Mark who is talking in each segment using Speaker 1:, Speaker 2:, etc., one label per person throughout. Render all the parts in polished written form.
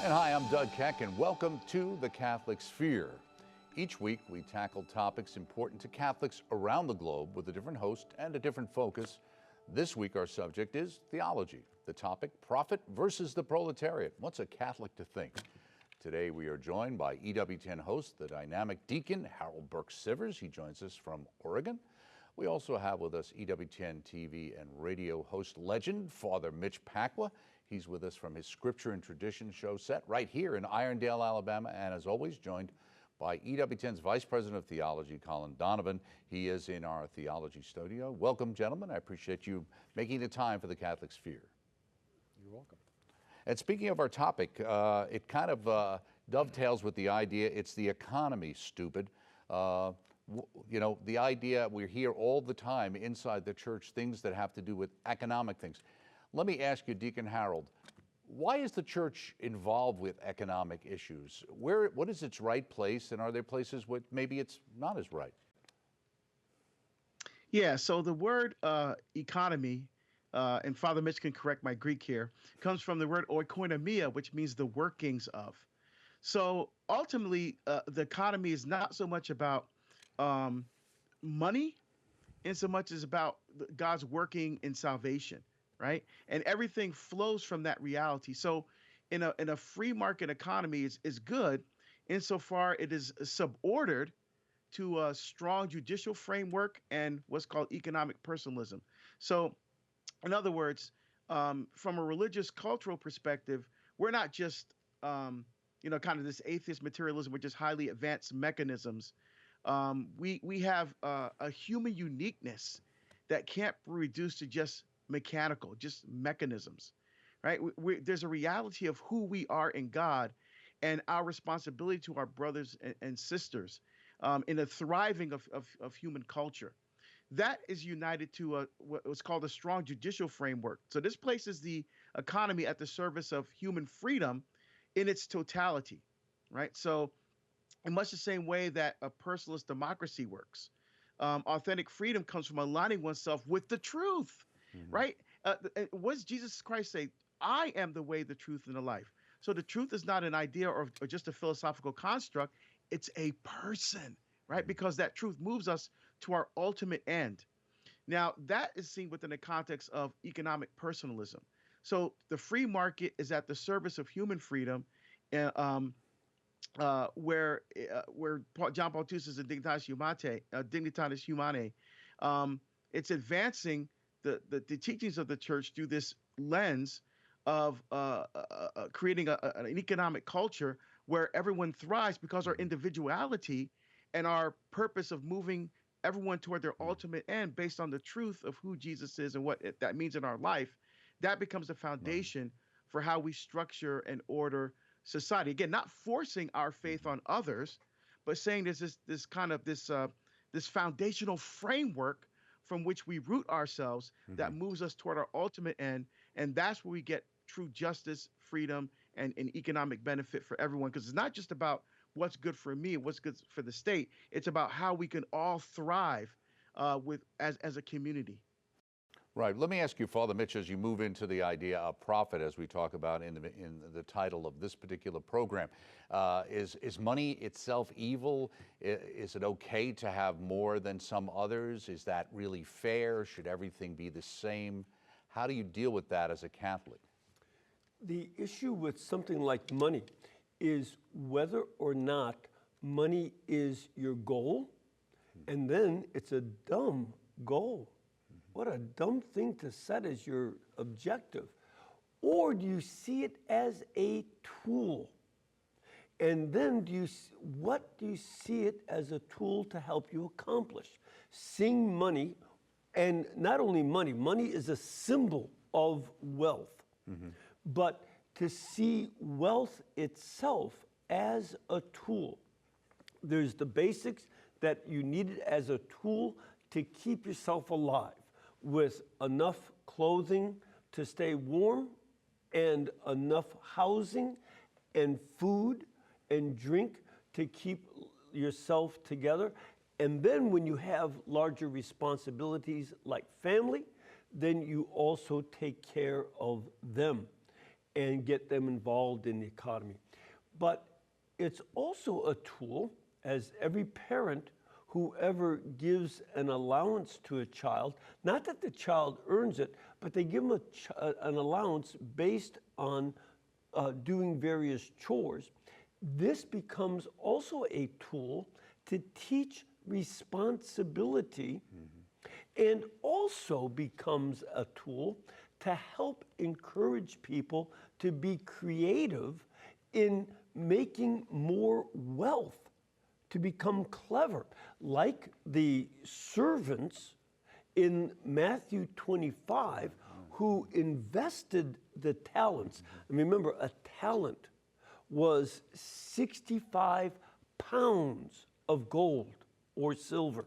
Speaker 1: And hi, I'm Doug Keck, and welcome to the Catholic Sphere. Each week, we tackle topics important to Catholics around the globe with a different host and a different focus. This week, our subject is theology. The topic, profit versus the proletariat. What's a Catholic to think? Today, we are joined by EWTN host, the dynamic deacon, Harold Burke-Sivers. He joins us from Oregon. We also have with us EWTN TV and radio host legend, Father Mitch Pacwa. He's with us from his Scripture and Tradition show set right here in Irondale, Alabama, and as always, joined by EWTN's Vice President of Theology, Colin Donovan. He is in our theology studio. Welcome, gentlemen. I appreciate you making the time for the Catholic Sphere.
Speaker 2: You're welcome.
Speaker 1: And speaking of our topic, it kind of dovetails with the idea, it's the economy, stupid. You know, the idea, we hear all the time inside the church things that have to do with economic things. Let me ask you, Deacon Harold, why is the church involved with economic issues? What is its right place, and are there places where maybe it's not as right?
Speaker 2: Yeah, so the word economy, and Father Mitch can correct my Greek here, comes from the word oikonomia, which means the workings of. So ultimately, the economy is not so much about money, in so much as about God's working in salvation, right? And everything flows from that reality. So in a free market economy is good insofar it is subordered to a strong judicial framework and what's called economic personalism. So in other words, from a religious cultural perspective, we're not just, kind of this atheist materialism, which is highly advanced mechanisms. We have a human uniqueness that can't be reduced to just mechanical, just mechanisms, right? There's a reality of who we are in God and our responsibility to our brothers and sisters in the thriving of human culture. That is united to what's called a strong judicial framework. So this places the economy at the service of human freedom in its totality, right? So in much the same way that a personalist democracy works, authentic freedom comes from aligning oneself with the truth, right? What does Jesus Christ say? I am the way, the truth, and the life. So the truth is not an idea or just a philosophical construct. It's a person, right? Because that truth moves us to our ultimate end. Now, that is seen within the context of economic personalism. So the free market is at the service of human freedom, where John Paul II says in Dignitatis Humanae, it's advancing the teachings of the church through this lens of creating an economic culture where everyone thrives because our individuality and our purpose of moving everyone toward their ultimate end based on the truth of who Jesus is and what that means in our life, that becomes the foundation for how we structure and order society. Again, not forcing our faith on others, but saying there's this foundational framework from which we root ourselves that moves us toward our ultimate end. And that's where we get true justice, freedom, and economic benefit for everyone. Because it's not just about what's good for me, what's good for the state. It's about how we can all thrive as a community.
Speaker 1: Right. Let me ask you, Father Mitch, as you move into the idea of profit, as we talk about in the title of this particular program, is money itself evil? Is it okay to have more than some others? Is that really fair? Should everything be the same? How do you deal with that as a Catholic?
Speaker 3: The issue with something like money is whether or not money is your goal, and then it's a dumb goal. What a dumb thing to set as your objective. Or do you see it as a tool? And then what do you see it as a tool to help you accomplish? Seeing money, and not only money, money is a symbol of wealth, but to see wealth itself as a tool. There's the basics that you need it as a tool to keep yourself alive, with enough clothing to stay warm and enough housing and food and drink to keep yourself together. And then when you have larger responsibilities like family, then you also take care of them. and get them involved in the economy. But it's also a tool, as every parent who ever gives an allowance to a child, not that the child earns it, but they give them an allowance based on doing various chores. This becomes also a tool to teach responsibility, and also becomes a tool to help encourage people to be creative in making more wealth, to become clever, like the servants in Matthew 25 who invested the talents. And remember, a talent was 65 pounds of gold or silver.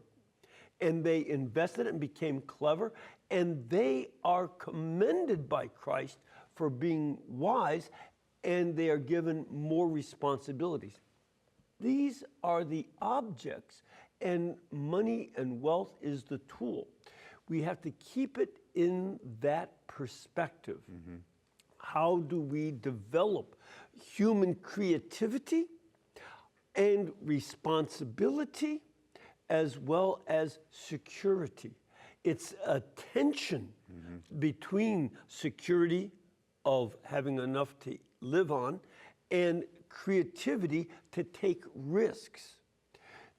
Speaker 3: And they invested it and became clever, and they are commended by Christ for being wise, and they are given more responsibilities. These are the objects, and money and wealth is the tool. We have to keep it in that perspective. How do we develop human creativity and responsibility, as well as security? It's a tension between security of having enough to live on and creativity to take risks.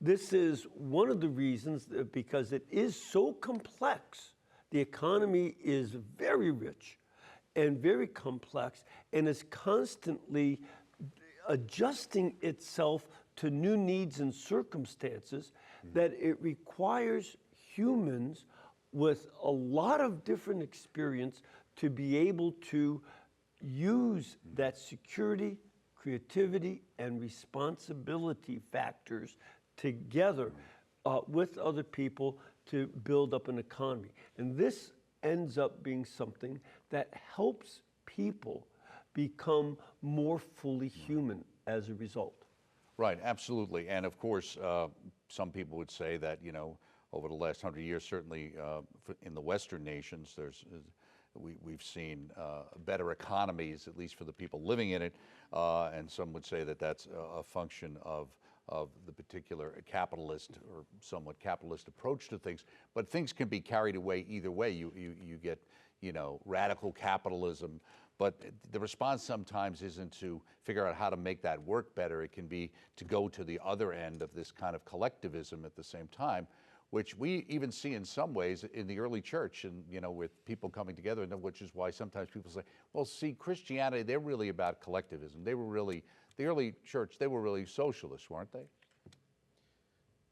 Speaker 3: This is one of the reasons, because it is so complex. The economy is very rich and very complex, and is constantly adjusting itself to new needs and circumstances, that it requires humans with a lot of different experience to be able to use that security, creativity, and responsibility factors together with other people to build up an economy. And this ends up being something that helps people become more fully human as a result.
Speaker 1: Right, absolutely. And of course, some people would say that, you know, over the last 100 years, certainly in the Western nations, we've seen better economies, at least for the people living in it. And some would say that that's a function of the particular capitalist or somewhat capitalist approach to things. But things can be carried away either way. You get, you know, radical capitalism. But the response sometimes isn't to figure out how to make that work better. It can be to go to the other end of this kind of collectivism at the same time, which we even see in some ways in the early church, and, you know, with people coming together, which is why sometimes people say, well, see, Christianity, they're really about collectivism. They were really, the early church, they were really socialists, weren't they?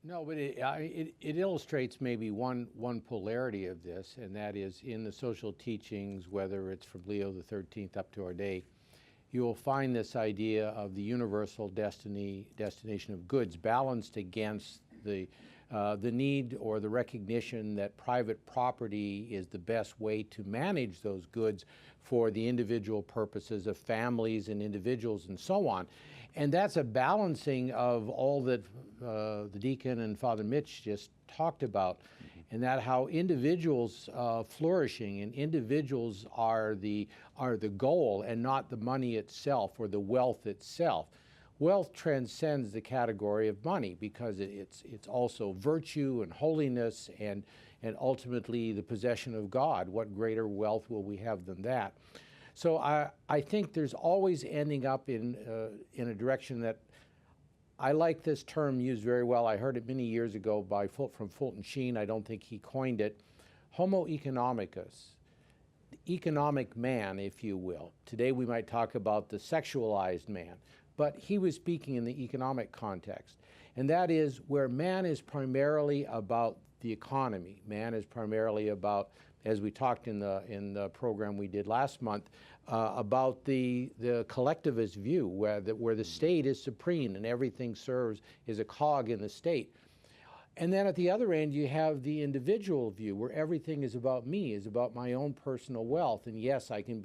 Speaker 4: No, but it illustrates maybe one polarity of this, and that is in the social teachings, whether it's from Leo XIII up to our day, you will find this idea of the universal destination of goods balanced against the need or the recognition that private property is the best way to manage those goods for the individual purposes of families and individuals and so on. And that's a balancing of all that the deacon and Father Mitch just talked about, and that how individuals flourishing and individuals are the goal and not the money itself or the wealth itself. Wealth transcends the category of money because it's also virtue and holiness and ultimately the possession of God. What greater wealth will we have than that? So I think there's always ending up in a direction that I like this term used very well. I heard it many years ago from Fulton Sheen. I don't think he coined it. Homo economicus, the economic man, if you will. Today we might talk about the sexualized man, but he was speaking in the economic context. And that is where man is primarily about the economy. Man is primarily about, as we talked in the program we did last month, about the collectivist view, where the state is supreme and everything serves as a cog in the state. And then at the other end, you have the individual view, where everything is about me, is about my own personal wealth. And yes, I can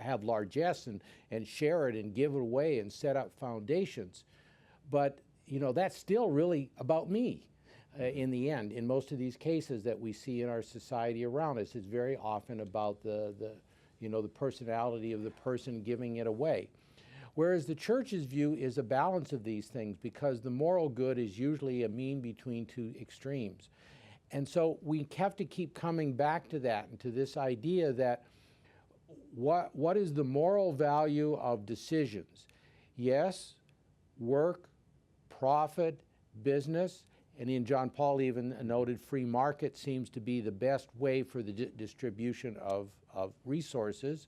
Speaker 4: have largesse and share it and give it away and set up foundations. But, you know, that's still really about me. In the end, in most of these cases that we see in our society around us, it's very often about the the personality of the person giving it away. Whereas the church's view is a balance of these things, because the moral good is usually a mean between two extremes. And so we have to keep coming back to that, and to this idea that what is the moral value of decisions? Yes, work, profit, business, and in John Paul even noted free market seems to be the best way for the distribution of resources.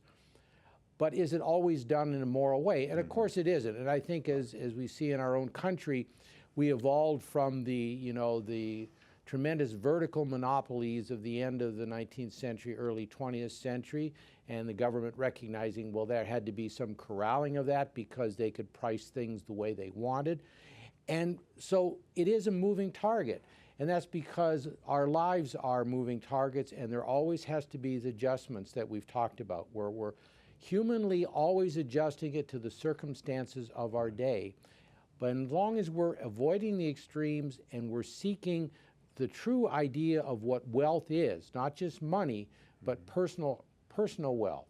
Speaker 4: But is it always done in a moral way? And of course it isn't. And I think as we see in our own country, we evolved from the tremendous vertical monopolies of the end of the 19th century, early 20th century, and the government recognizing, well, there had to be some corralling of that because they could price things the way they wanted. And so it is a moving target. And that's because our lives are moving targets, and there always has to be the adjustments that we've talked about, where we're humanly always adjusting it to the circumstances of our day. But as long as we're avoiding the extremes and we're seeking the true idea of what wealth is, not just money, but personal wealth,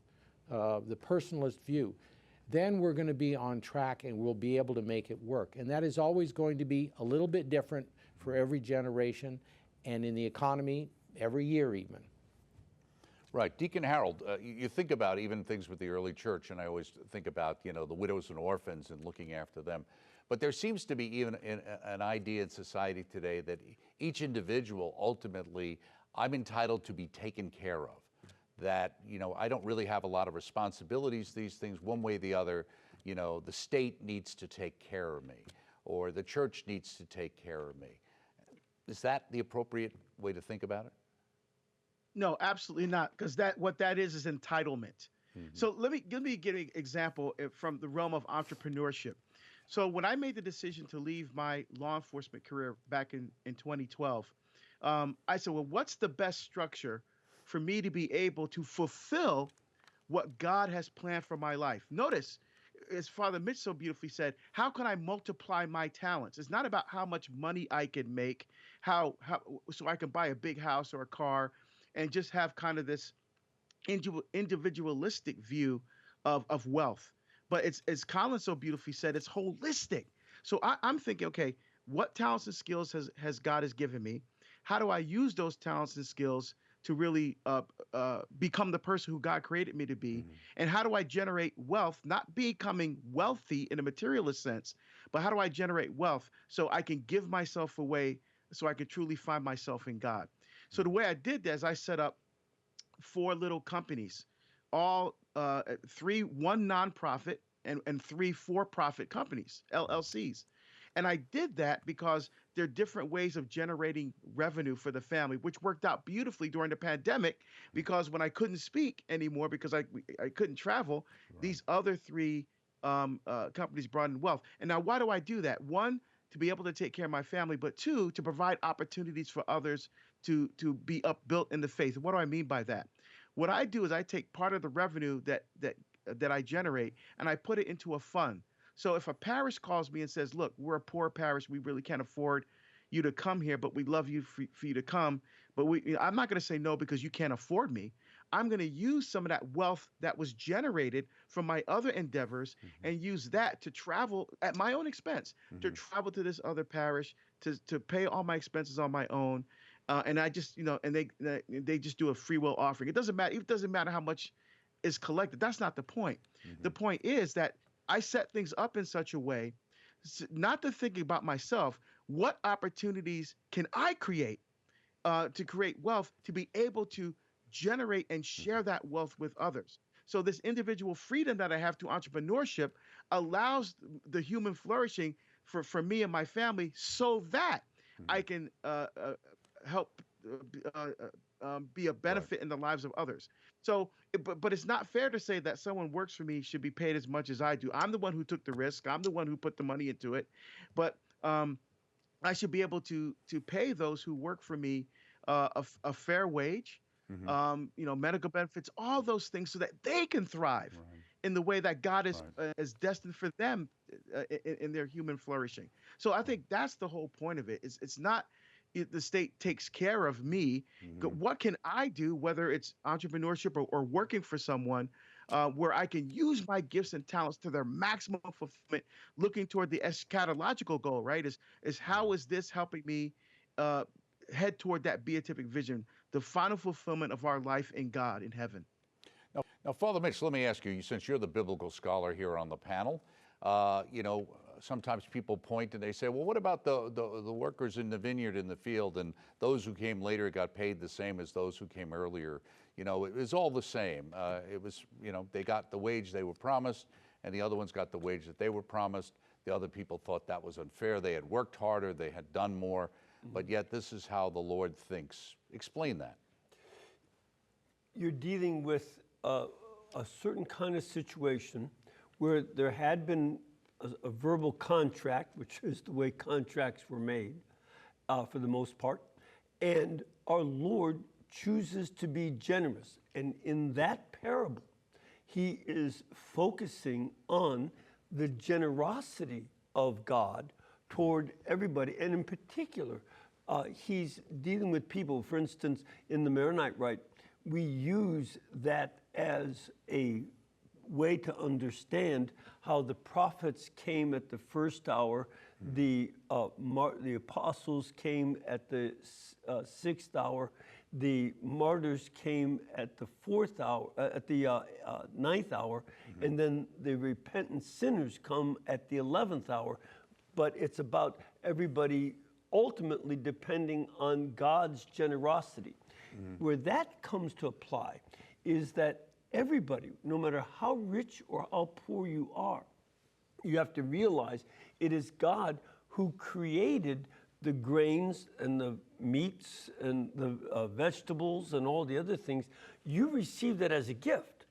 Speaker 4: the personalist view, then we're going to be on track and we'll be able to make it work. And that is always going to be a little bit different for every generation, and in the economy, every year even.
Speaker 1: Right. Deacon Harold, you think about even things with the early church, and I always think about, the widows and orphans and looking after them. But there seems to be even an idea in society today that each individual, ultimately, I'm entitled to be taken care of. That, I don't really have a lot of responsibilities, these things, one way or the other. The state needs to take care of me, or the church needs to take care of me. Is that the appropriate way to think about it?
Speaker 2: No, absolutely not, because what that is entitlement. So let me give an example from the realm of entrepreneurship. So when I made the decision to leave my law enforcement career back in 2012, I said, well, what's the best structure for me to be able to fulfill what God has planned for my life? Notice, as Father Mitch so beautifully said, how can I multiply my talents? It's not about how much money I can make, so I can buy a big house or a car and just have kind of this individualistic view of wealth. But it's, as Colin so beautifully said, it's holistic. So I'm thinking, okay, what talents and skills has God has given me? How do I use those talents and skills to really become the person who God created me to be? And how do I generate wealth, not becoming wealthy in a materialist sense, but how do I generate wealth so I can give myself away, so I can truly find myself in God? So the way I did that is I set up 4 little companies, all 1 nonprofit and 3 for-profit companies, LLCs. And I did that because there are different ways of generating revenue for the family, which worked out beautifully during the pandemic, because when I couldn't speak anymore because I couldn't travel, these other 3 companies brought in wealth. And now why do I do that? 1, to be able to take care of my family, but 2, to provide opportunities for others to be upbuilt in the faith. What do I mean by that? What I do is I take part of the revenue that I generate and I put it into a fund. So if a parish calls me and says, look, we're a poor parish, we really can't afford you to come here, but we'd love you for you to come. But I'm not going to say no because you can't afford me. I'm going to use some of that wealth that was generated from my other endeavors and use that to travel at my own expense, to travel to this other parish, to pay all my expenses on my own. And I just, and they just do a free will offering. It doesn't matter how much is collected. That's not the point. The point is that I set things up in such a way, not to think about myself, what opportunities can I create to create wealth, to be able to generate and share that wealth with others. So this individual freedom that I have to entrepreneurship allows the human flourishing for me and my family, so that I can help be a benefit in the lives of others. So, but it's not fair to say that someone works for me should be paid as much as I do. I'm the one who took the risk. I'm the one who put the money into it. But I should be able to pay those who work for me a fair wage, medical benefits, all those things, so that they can thrive in the way that God is destined for them in their human flourishing. So I think that's the whole point of it. It's not the state takes care of me. What can I do, whether it's entrepreneurship or working for someone, where I can use my gifts and talents to their maximum fulfillment, looking toward the eschatological goal, right? Is how is this helping me uh, head toward that beatific vision, the final fulfillment of our life in God in heaven?
Speaker 1: Now, Father Mitch, let me ask you, since you're the biblical scholar here on the panel, you know, sometimes people point and they say, well, what about the workers in the vineyard in the field, and those who came later got paid the same as those who came earlier? You know, it was all the same. It was, you know, they got the wage they were promised, and the other ones got the wage that they were promised. The other people thought that was unfair. They had worked harder, they had done more, but yet this is how the Lord thinks. Explain that.
Speaker 3: You're dealing with a certain kind of situation where there had been a verbal contract, which is the way contracts were made for the most part, and our Lord chooses to be generous. And in that parable, he is focusing on the generosity of God toward everybody, and in particular, he's dealing with people. For instance, in the Maronite Rite, we use that as a way to understand how the prophets came at the first hour, the apostles came at the sixth hour, the martyrs came at the fourth hour, at the ninth hour, and then the repentant sinners come at the 11th hour. But it's about everybody ultimately depending on God's generosity. Where that comes to apply is that everybody, no matter how rich or how poor you are, you have to realize it is God who created the grains and the meats and the vegetables and all the other things. You receive that as a gift.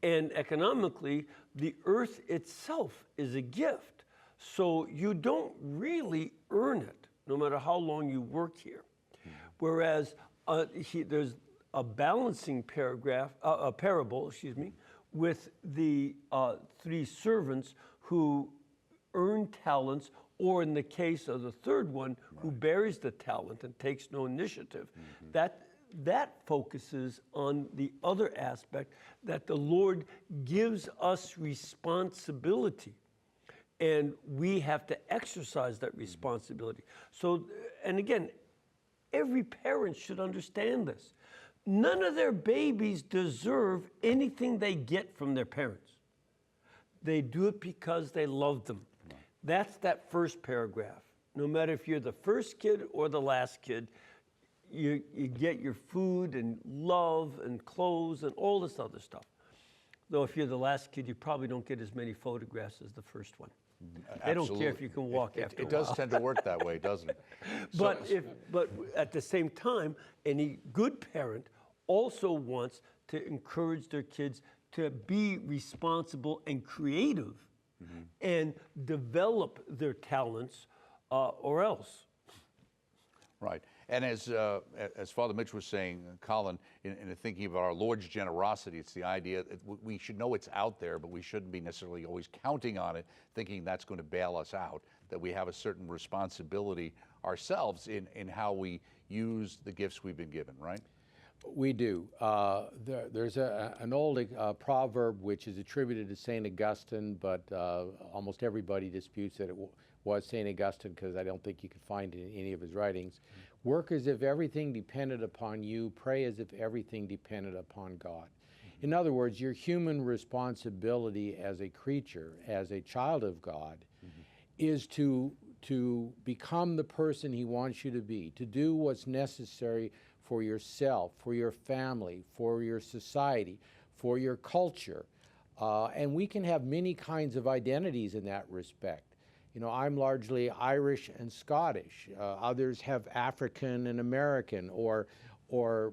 Speaker 3: And economically, the earth itself is a gift. So you don't really earn it, no matter how long you work here. Whereas there's a balancing parable, with the three servants who earn talents, or in the case of the third one, who buries the talent and takes no initiative. That focuses on the other aspect, that the Lord gives us responsibility, and we have to exercise that responsibility. So, and again, every parent should understand this. None of their babies deserve anything they get from their parents. They do it because they love them. That's that first paragraph. No matter if you're the first kid or the last kid, you get your food and love and clothes and all this other stuff. Though if you're the last kid, you probably don't get as many photographs as the first one. They don't care if you can walk after a while.
Speaker 1: It does tend to work that way, doesn't it?
Speaker 3: But at the same time, any good parent also wants to encourage their kids to be responsible and creative and develop their talents, or else.
Speaker 1: Right. And as Father Mitch was saying, Colin, in thinking about our Lord's generosity, it's the idea that we should know it's out there, but we shouldn't be necessarily always counting on it, thinking that's going to bail us out, that we have a certain responsibility ourselves in how we use the gifts we've been given, right?
Speaker 4: We do. There's an old proverb which is attributed to St. Augustine, but almost everybody disputes that it was St. Augustine, because I don't think you can find it in any of his writings. Work as if everything depended upon you, pray as if everything depended upon God. In other words, your human responsibility as a creature, as a child of God, is to become the person he wants you to be, to do what's necessary for yourself, for your family, for your society, for your culture. And we can have many kinds of identities in that respect. You know, I'm largely Irish and Scottish. Others have African and American, or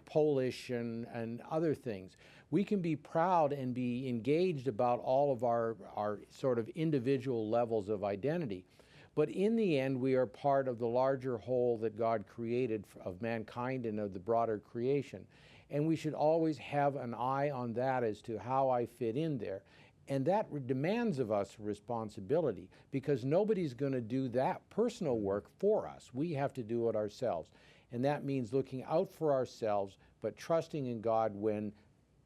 Speaker 4: Polish and other things. We can be proud and be engaged about all of our sort of individual levels of identity. But in the end, we are part of the larger whole that God created of mankind and of the broader creation. And we should always have an eye on that as to how I fit in there. And that demands of us responsibility, because nobody's going to do that personal work for us. We have to do it ourselves. And that means looking out for ourselves, but trusting in God when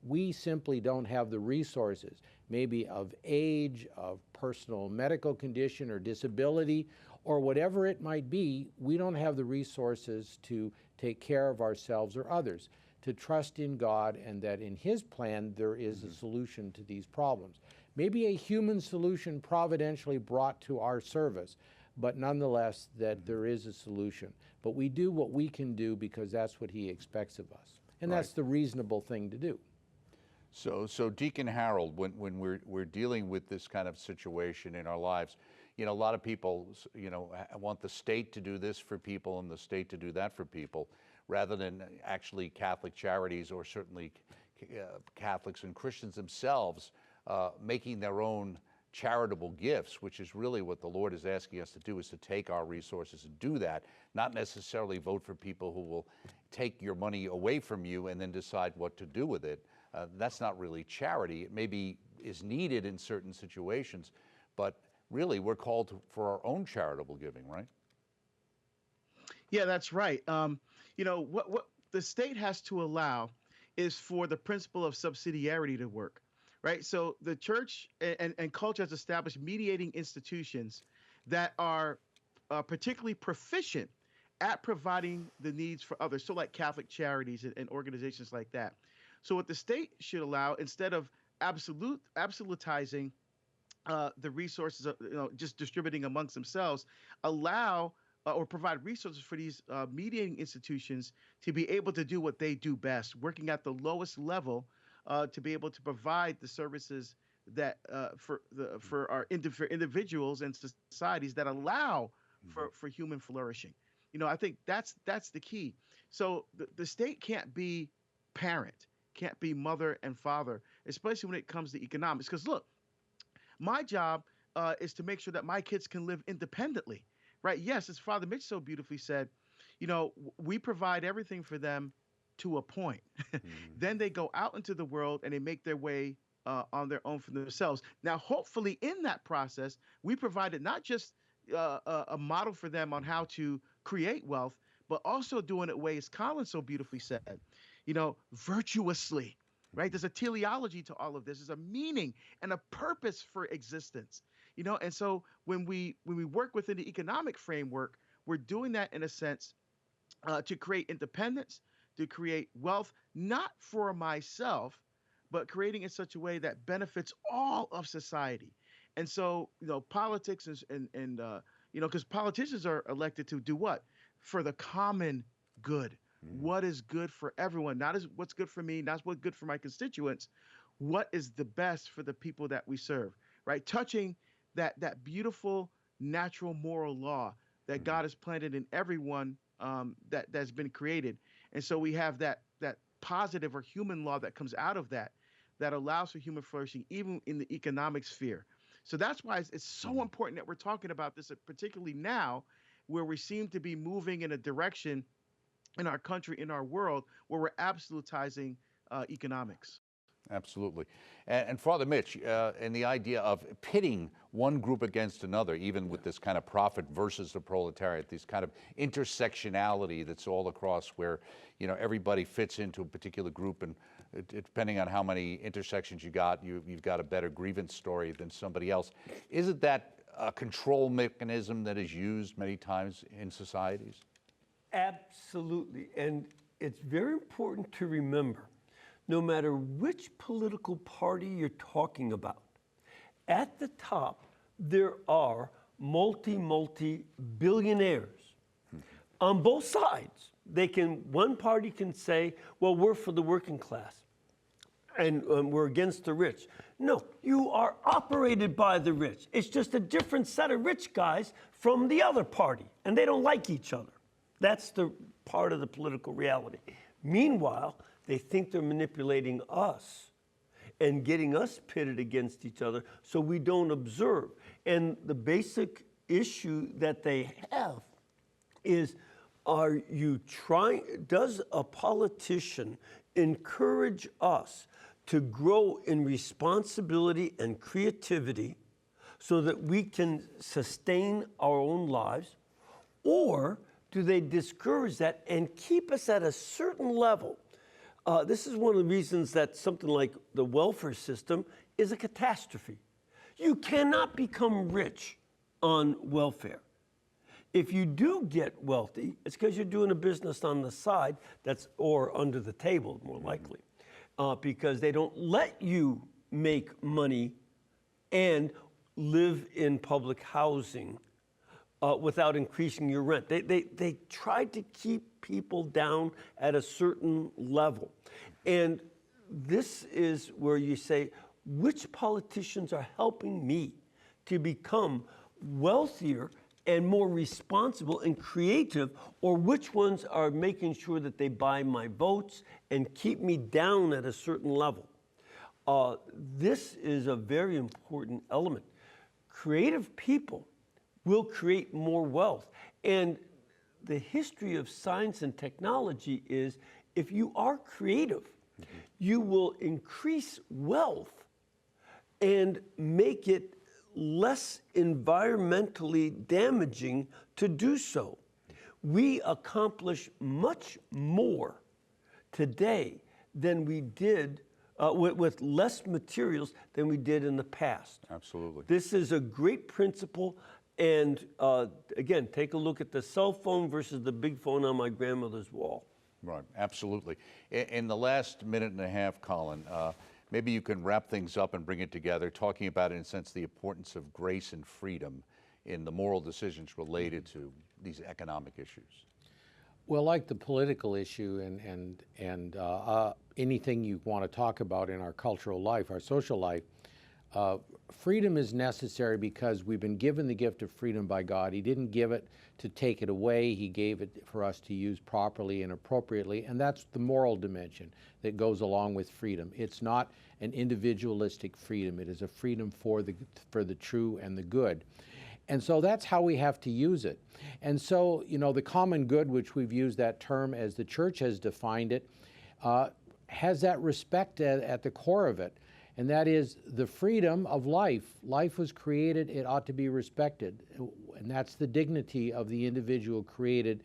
Speaker 4: we simply don't have the resources, maybe of age, of personal medical condition or disability, or whatever it might be. We don't have the resources to take care of ourselves or others. To trust in God, and that in His plan there is a solution to these problems. Maybe a human solution providentially brought to our service, but nonetheless that there is a solution. But we do what we can do because that's what He expects of us. And that's the reasonable thing to do.
Speaker 1: So Deacon Harold, when we're dealing with this kind of situation in our lives, you know, a lot of people, you know, want the state to do this for people and the state to do that for people, rather than actually Catholic charities, or certainly Catholics and Christians themselves making their own charitable gifts, which is really what the Lord is asking us to do, is to take our resources and do that, not necessarily vote for people who will take your money away from you and then decide what to do with it. That's not really charity. It maybe is needed in certain situations, but really we're called for our own charitable giving, right?
Speaker 2: Yeah, that's right. You know, what the state has to allow is for the principle of subsidiarity to work, right? So the church and culture has established mediating institutions that are particularly proficient at providing the needs for others. So like Catholic charities and organizations like that. So what the state should allow, instead of absolutizing the resources, you know, just distributing amongst themselves, allow or provide resources for these mediating institutions to be able to do what they do best, working at the lowest level to be able to provide the services that for our for individuals and societies that allow for human flourishing. You know, I think that's the key. So the state can't be parent, can't be mother and father, especially when it comes to economics. Because look, my job is to make sure that my kids can live independently, right? Yes, as Father Mitch so beautifully said, you know, we provide everything for them to a point. Then they go out into the world and they make their way on their own for themselves. Now, hopefully in that process, we provided not just a model for them on how to create wealth, but also doing it way, as Colin so beautifully said, you know, virtuously, right? There's a teleology to all of this. There's a meaning and a purpose for existence, you know? And so when we work within the economic framework, we're doing that in a sense to create independence, to create wealth, not for myself, but creating in such a way that benefits all of society. And so, you know, politics and you know, because politicians are elected to do what? For the common good. What is good for everyone? Not as what's good for me, not what's good for my constituents. What is the best for the people that we serve, right? Touching that beautiful natural moral law that God has planted in everyone that's been created. And so we have that positive or human law that comes out of that allows for human flourishing, even in the economic sphere. So that's why it's so important that we're talking about this, particularly now, where we seem to be moving in a direction in our country, in our world, where we're absolutizing economics.
Speaker 1: Absolutely. And Father Mitch, and the idea of pitting one group against another, even with this kind of profit versus the proletariat, this kind of intersectionality that's all across, where, you know, everybody fits into a particular group, and depending on how many intersections you got, you've got a better grievance story than somebody else. Isn't that a control mechanism that is used many times in societies?
Speaker 3: Absolutely. And it's very important to remember, no matter which political party you're talking about, at the top, there are multi-billionaires on both sides. One party can say, well, we're for the working class and we're against the rich. No, you are operated by the rich. It's just a different set of rich guys from the other party, and they don't like each other. That's the part of the political reality. Meanwhile, they think they're manipulating us and getting us pitted against each other so we don't observe. And the basic issue that they have is, does a politician encourage us to grow in responsibility and creativity so that we can sustain our own lives? Or do they discourage that and keep us at a certain level? This is one of the reasons that something like the welfare system is a catastrophe. You cannot become rich on welfare. If you do get wealthy, it's because you're doing a business on the side or under the table, more likely, because they don't let you make money and live in public housing without increasing your rent. They tried to keep people down at a certain level. And this is where you say, which politicians are helping me to become wealthier and more responsible and creative, or which ones are making sure that they buy my votes and keep me down at a certain level? This is a very important element. Creative people will create more wealth. And the history of science and technology is, if you are creative, you will increase wealth and make it less environmentally damaging to do so. We accomplish much more today than we did with less materials than we did in the past.
Speaker 1: Absolutely.
Speaker 3: This is a great principle. And again, take a look at the cell phone versus the big phone on my grandmother's wall.
Speaker 1: Right, absolutely. In the last minute and a half, Colin, maybe you can wrap things up and bring it together, talking about, in a sense, the importance of grace and freedom in the moral decisions related to these economic issues.
Speaker 4: Well, like the political issue and anything you want to talk about in our cultural life, our social life, freedom is necessary because we've been given the gift of freedom by God. He didn't give it to take it away. He gave it for us to use properly and appropriately, and that's the moral dimension that goes along with freedom. It's not an individualistic freedom. It is a freedom for the true and the good. And so that's how we have to use it. And so, the common good, which we've used that term as the church has defined it, has that respect at the core of it. And that is the freedom of life. Life was created, it ought to be respected. And that's the dignity of the individual created.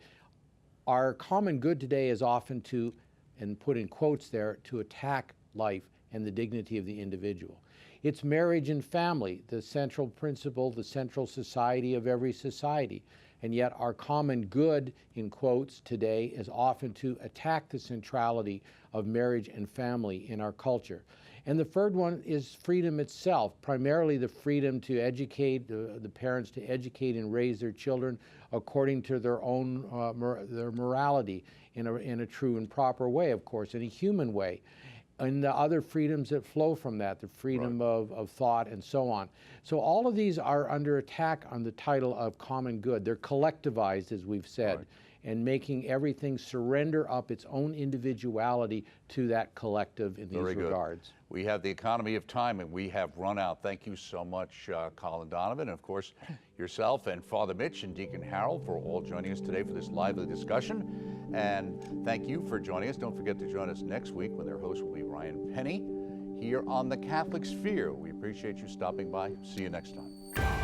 Speaker 4: Our common good today is often to, and put in quotes there, to attack life and the dignity of the individual. It's marriage and family, the central principle, the central society of every society. And yet our common good, in quotes, today is often to attack the centrality of marriage and family in our culture. And the third one is freedom itself, primarily the freedom to educate, the parents to educate and raise their children according to their own their morality in a true and proper way, of course, in a human way. And the other freedoms that flow from that, the freedom of thought and so on. So all of these are under attack on the title of common good. They're collectivized, as we've said, and making everything surrender up its own individuality to that collective in these regards.
Speaker 1: We have the economy of time, and we have run out. Thank you so much, Colin Donovan, and of course, yourself and Father Mitch and Deacon Harold for all joining us today for this lively discussion. And thank you for joining us. Don't forget to join us next week when their host will be Ryan Penny here on the Catholic Sphere. We appreciate you stopping by. See you next time.